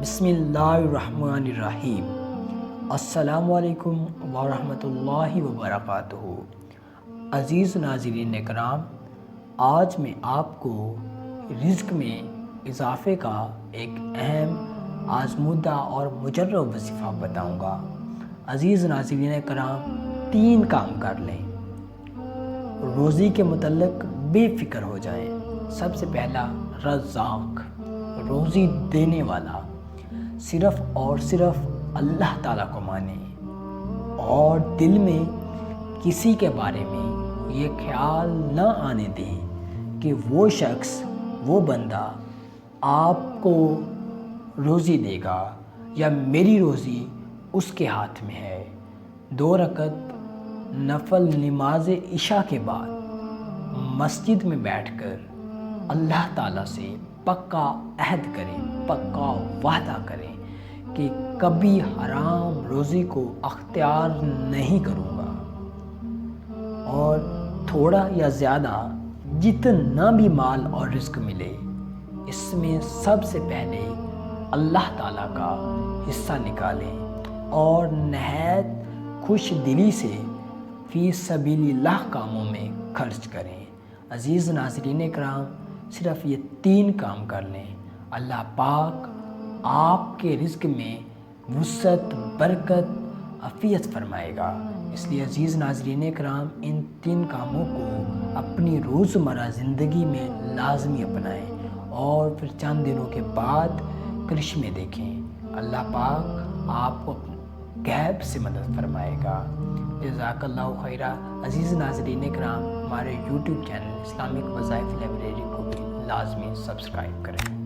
بسم اللہ الرحمن الرحیم۔ السلام علیکم ورحمۃ اللہ وبرکاتہ۔ عزیز ناظرین کرام، آج میں آپ کو رزق میں اضافے کا ایک اہم آزمودہ اور مجرب وظیفہ بتاؤں گا۔ عزیز ناظرین کرام، 3 کام کر لیں، روزی کے متعلق بے فکر ہو جائیں۔ سب سے پہلا، رزاق، روزی دینے والا، صرف اور صرف اللہ تعالیٰ کو مانیں اور دل میں کسی کے بارے میں یہ خیال نہ آنے دیں کہ وہ شخص، وہ بندہ آپ کو روزی دے گا یا میری روزی اس کے ہاتھ میں ہے۔ 2 رکعت نفل نماز عشاء کے بعد مسجد میں بیٹھ کر اللہ تعالیٰ سے پکا عہد کریں، پکا وعدہ کریں کہ کبھی حرام روزی کو اختیار نہیں کروں گا، اور تھوڑا یا زیادہ جتنا بھی مال اور رزق ملے، اس میں سب سے پہلے اللہ تعالیٰ کا حصہ نکالیں اور نہایت خوش دلی سے فی سبیل اللہ کاموں میں خرچ کریں۔ عزیز ناظرین کرام، صرف یہ 3 کام کر لیں، اللہ پاک آپ کے رزق میں وسعت، برکت، عافیت فرمائے گا۔ اس لیے عزیز ناظرین کرام، ان 3 کاموں کو اپنی روزمرہ زندگی میں لازمی اپنائیں اور پھر چند دنوں کے بعد کرشمے دیکھیں۔ اللہ پاک آپ کو غیب سے مدد فرمائے گا۔ جزاک اللہ خیرہ۔ عزیز ناظرین کرام، ہمارے YouTube چینل اسلامک وظائف لائبریری کو بھی لازمی سبسکرائب کریں۔